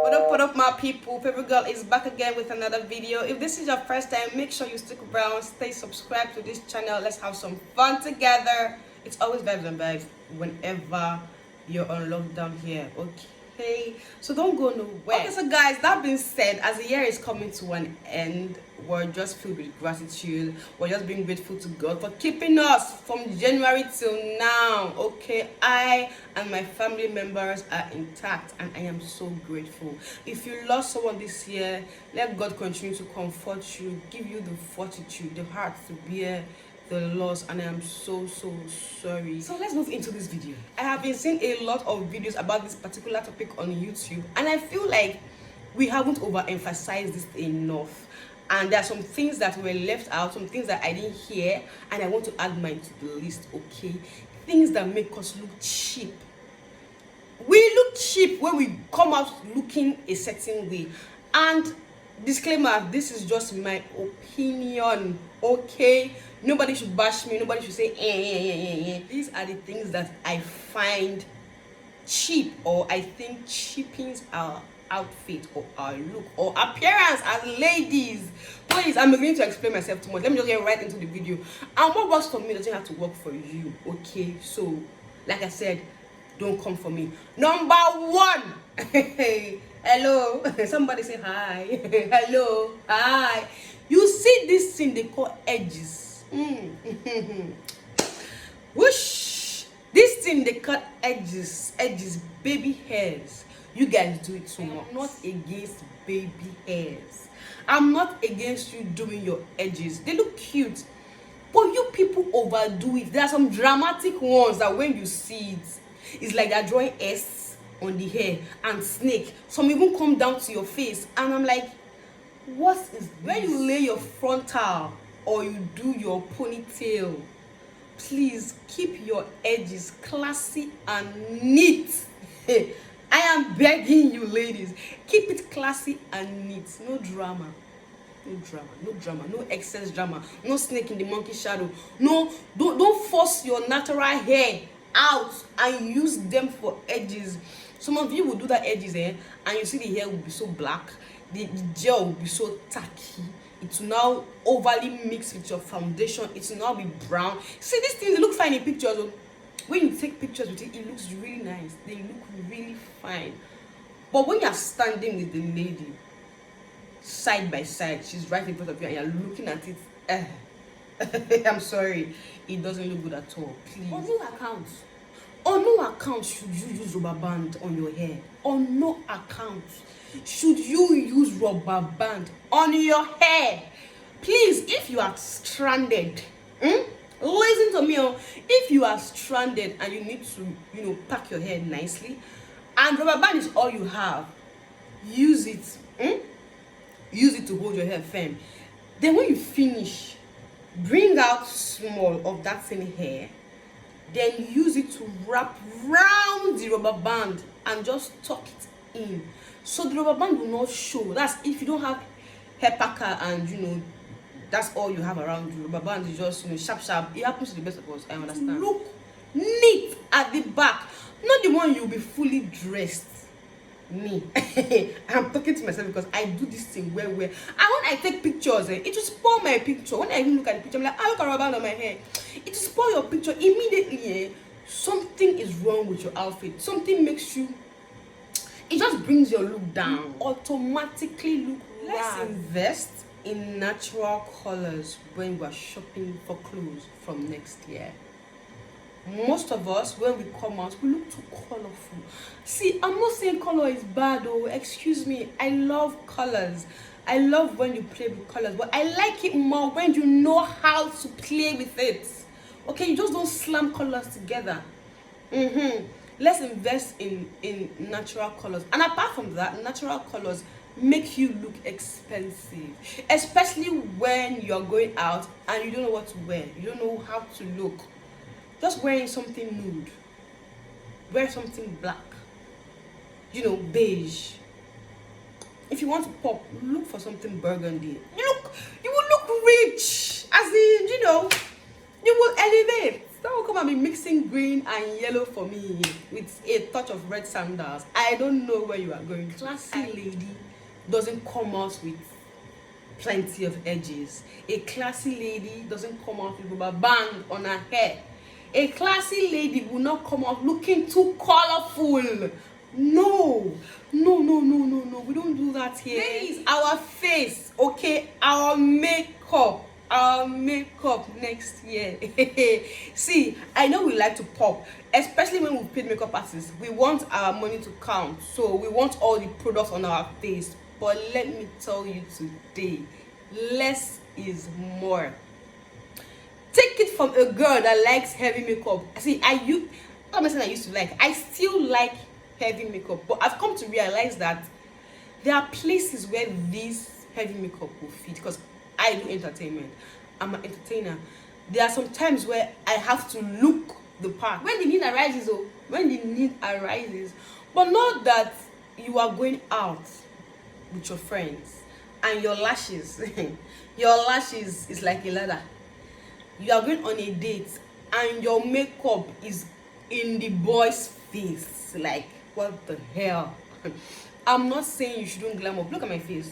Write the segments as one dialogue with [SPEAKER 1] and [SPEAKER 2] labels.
[SPEAKER 1] What up, my people? Favorite girl is back again with another video. If this is your first time, make sure you stick around, stay subscribed to this channel. Let's have some fun together. It's always vibes and vibes whenever you're on lockdown here, okay? So don't go nowhere. Okay, so guys, that being said, as the year is coming to an end, we're just filled with gratitude. We're just being grateful to God for keeping us from January till now, okay? I and my family members are intact and I am so grateful. If you lost someone this year, let God continue to comfort you, give you the fortitude, the heart to bear the loss, and I am so sorry. So let's move into this video. I have been seeing a lot of videos about this particular topic on YouTube, and I feel like we haven't overemphasized this enough, and there are some things that were left out, some things that I didn't hear, and I want to add mine to the list, okay? Things that make us look cheap. We look cheap when we come out looking a certain way. And disclaimer, this is just my opinion, okay? Nobody should bash me, nobody should say These are the things that I find cheap, or I think cheapens our outfit or our look or appearance as ladies. Please, I'm beginning to explain myself too much. Let me just get right into the video. And what works for me doesn't have to work for you, okay? So, like I said, don't come for me. Number one. Hello. Somebody say hi. Hello. Hi. You see this thing they call edges. Whoosh. This thing they call edges, baby hairs. You guys do it too much. I'm not against baby hairs. I'm not against you doing your edges. They look cute. But you people overdo it. There are some dramatic ones that when you see it, it's like they're drawing S on the hair and snake. Some even come down to your face. And I'm like, what is this? When you lay your frontal or you do your ponytail, please keep your edges classy and neat. I am begging you, ladies. Keep it classy and neat. No drama. No excess drama. No snake in the monkey shadow. No, don't force your natural hair out and use them for edges. Some of you will do that edges, and you see the hair will be so black, the gel will be so tacky, it will now overly mix with your foundation, it will now be brown. See, these things, they look fine in pictures. When you take pictures with it, it looks really nice, they look really fine. But when you're standing with the lady side by side, she's right in front of you and you're looking at it, I'm sorry, it doesn't look good at all. Please. On no account should you use rubber band on your hair. On no account should you use rubber band on your hair. Please, if you are stranded, listen to me. If you are stranded and you need to, pack your hair nicely, and rubber band is all you have, use it. Use it to hold your hair firm. Then when you finish, bring out small of that same hair, then use it to wrap round the rubber band and just tuck it in, so the rubber band will not show. That's if you don't have hair packer and that's all you have around you. Rubber band is just sharp. It happens to the best of us, I understand. Look neat at the back, not the one you'll be fully dressed. Me. I'm talking to myself because I do this thing where and when I take pictures, it will spoil my picture. When I even look at the picture, I'm like, I look at rubber band on my hair. It will spoil your picture immediately. Something is wrong with your outfit. Something makes you, it just brings your look down. Automatically look. Let's invest in natural colors when we're shopping for clothes from next year. Most of us, when we come out, we look too colorful. See, I'm not saying color is bad, excuse me. I love colors. I love when you play with colors, but I like it more when you know how to play with it. Okay, you just don't slam colors together. Let's invest in natural colors. And apart from that, natural colors make you look expensive, especially when you're going out and you don't know what to wear. You don't know how to look. Just wearing something nude, wear something black, beige. If you want to pop, look for something burgundy. You will look rich, as in, you will elevate. Don't come and be mixing green and yellow for me with a touch of red sandals. I don't know where you are going. Classy lady doesn't come out with plenty of edges. A classy lady doesn't come out with rubber band on her hair. A classy lady will not come out looking too colorful. No, no, no, no, no, no. We don't do that here. Ladies, our face, okay, our makeup next year. See, I know we like to pop, especially when we paid makeup artists. We want our money to count, so we want all the products on our face. But let me tell you today, less is more. Take it from a girl that likes heavy makeup. See, I'm not saying I used to like. I still like heavy makeup, but I've come to realize that there are places where this heavy makeup will fit, because I do entertainment. I'm an entertainer. There are some times where I have to look the part. When the need arises, but not that you are going out with your friends and your lashes is like a ladder. You are going on a date and your makeup is in the boy's face. Like, what the hell? I'm not saying you shouldn't glam up. Look at my face.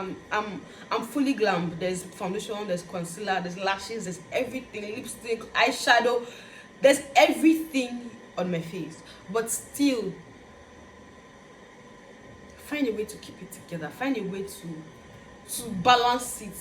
[SPEAKER 1] I'm fully glammed. There's foundation, there's concealer, there's lashes, there's everything, lipstick, eyeshadow. There's everything on my face. But still, find a way to keep it together. Find a way to balance it.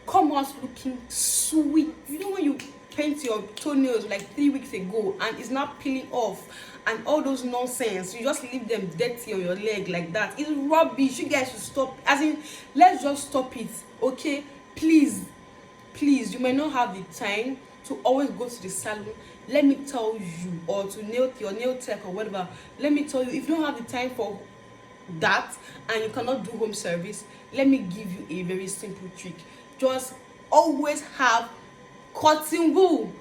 [SPEAKER 1] Come out looking sweet. You know when you paint your toenails like 3 weeks ago and it's not peeling off and all those nonsense, you just leave them dirty on your leg like that. It's rubbish. You guys should stop. As in, let's just stop it, okay? Please, you may not have the time to always go to the salon. Let me tell you, or to your nail tech or whatever. Let me tell you, if you don't have the time for that and you cannot do home service, let me give you a very simple trick. Just always have cotton wool,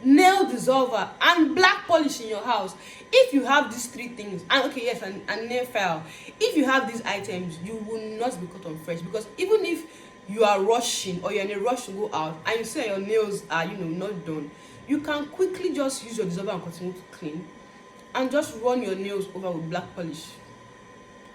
[SPEAKER 1] nail dissolver, and black polish in your house. If you have these 3 things, and okay, yes, and nail file, if you have these items, you will not be caught on fresh. Because even if you are rushing or you're in a rush to go out and you say your nails are not done, you can quickly just use your dissolver and cotton wool to clean and just run your nails over with black polish,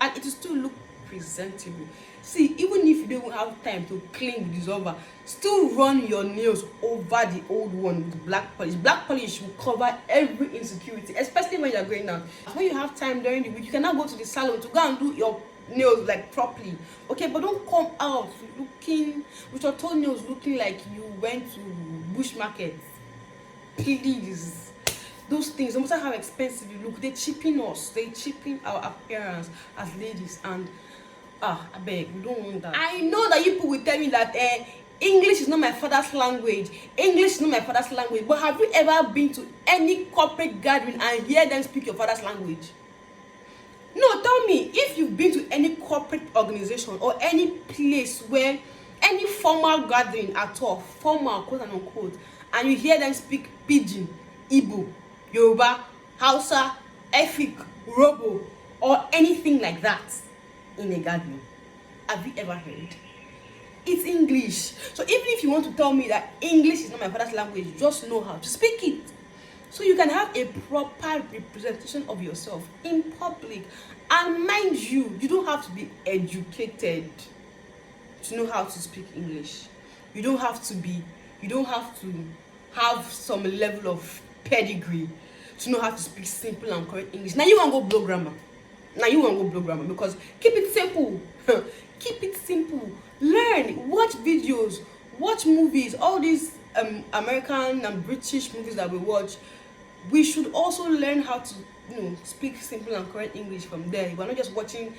[SPEAKER 1] and it will still look presentable. See, even if you don't have time to clean the dissolver, still run your nails over the old one with black polish. Black polish will cover every insecurity, especially when you're going out. When you have time during the week, you cannot go to the salon to go and do your nails like properly, okay? But don't come out looking with your toenails looking like you went to bush market. Please. Those things, no matter how expensive you look, they cheapen us. They cheapen our appearance as ladies. And I beg, we don't want that. I know that you people will tell me that English is not my father's language. English is not my father's language. But have you ever been to any corporate gathering and hear them speak your father's language? No, tell me, if you've been to any corporate organization or any place where any formal gathering at all, formal, quote and unquote, and you hear them speak Pidgin, Igbo, Yoruba, Hausa, Efik, Robo, or anything like that in a gathering. Have you ever heard? It's English. So even if you want to tell me that English is not my father's language, just know how to speak it. So you can have a proper representation of yourself in public. And mind you, you don't have to be educated to know how to speak English. You don't have to have some level of pedigree to know how to speak simple and correct English. Now you want to go blow grammar. Because keep it simple. Keep it simple. Learn, watch videos, watch movies, all these American and British movies that we watch. We should also learn how to speak simple and correct English from there. We're not just watching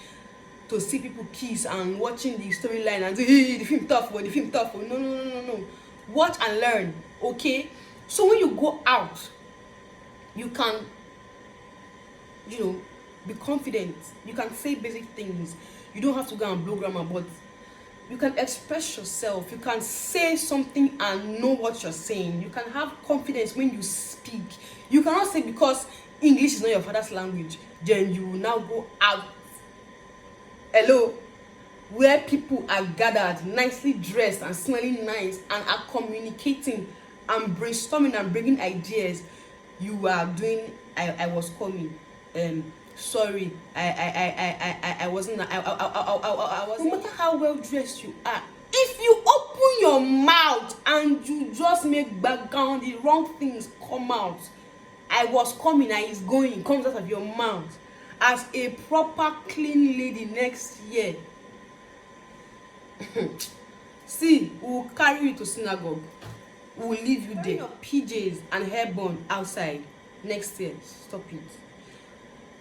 [SPEAKER 1] to see people kiss and watching the storyline and say, hey, the film tough. No. Watch and learn, okay? So when you go out, you can, be confident. You can say basic things. You don't have to go and blow grammar, but you can express yourself. You can say something and know what you're saying. You can have confidence when you speak. You cannot say because English is not your father's language, then you will now go out. Hello? Where people are gathered, nicely dressed and smelling nice and are communicating and brainstorming and bringing ideas, you are doing. I was coming. Sorry, I wasn't. I wasn't. No matter how well dressed you are, if you open your mouth and you just make background, the wrong things come out. I was coming and it's going, comes out of your mouth. As a proper clean lady next year, see, we will carry you to synagogue. We will leave you there, PJs and hair bun outside next year. Stop it.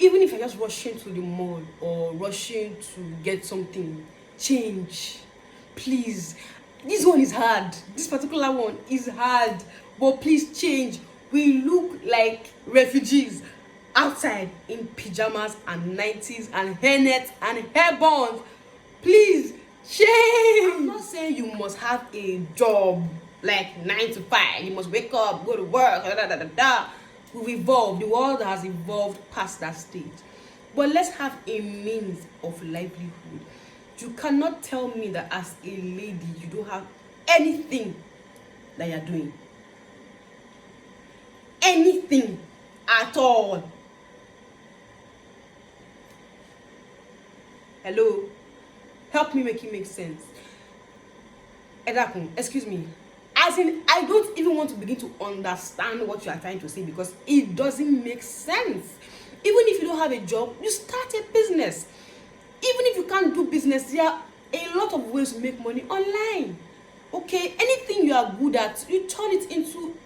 [SPEAKER 1] Even if you're just rushing to the mall or rushing to get something, change, please. This one is hard. This particular one is hard, but please change. We look like refugees outside in pajamas and 90s and hairnets and hair buns. Please change. I'm not saying you must have a job like 9 to 5. You must wake up, go to work, We've evolved. The world has evolved past that stage. But let's have a means of livelihood. You cannot tell me that as a lady you don't have anything that you're doing. Anything at all. Hello? Help me make it make sense. Edakun, excuse me. As in, I don't even want to begin to understand what you are trying to say because it doesn't make sense. Even if you don't have a job, you start a business. Even if you can't do business, there are a lot of ways to make money online. Okay? Anything you are good at, you turn it into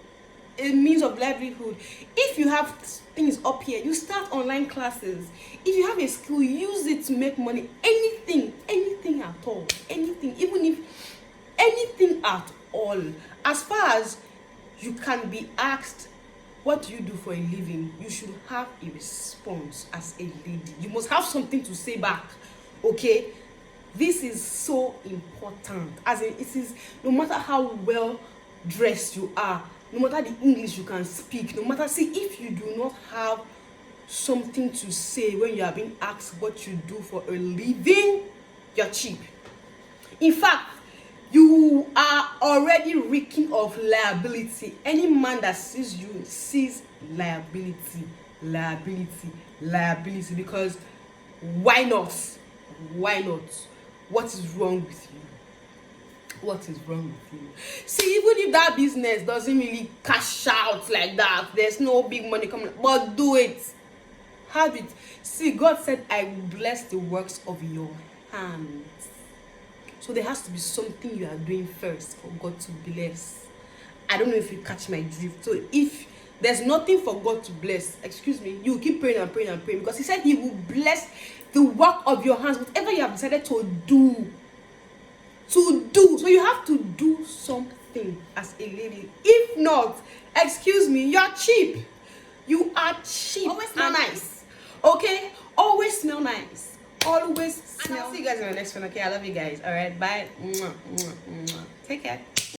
[SPEAKER 1] a means of livelihood. If you have things up here, you start online classes. If you have a skill, use it to make money. Anything at all. Anything. Even if anything at all. As far as you can be asked, what do you do for a living? You should have a response as a lady. You must have something to say back. Okay? This is so important. As in, it is, no matter how well dressed you are, no matter the English you can speak, no matter, see, if you do not have something to say when you are being asked what you do for a living, you're cheap. In fact, you are already reeking of liability. Any man that sees you sees liability, because why not? Why not? What is wrong with you? What is wrong with you? See, even if that business doesn't really cash out like that, there's no big money coming, but do it. Have it. See, God said, I will bless the works of your hands. So there has to be something you are doing first for God to bless. I don't know if you catch my drift. So if there's nothing for God to bless, excuse me, you keep praying and praying and praying, because he said he will bless the work of your hands, whatever you have decided to do. So you have to do something as a lady. If not, excuse me, you're cheap. You are cheap. Always smell nice. Okay? Always smell nice. Always smell. And I'll see you guys in the next one. Okay? I love you guys. All right? Bye. Take care.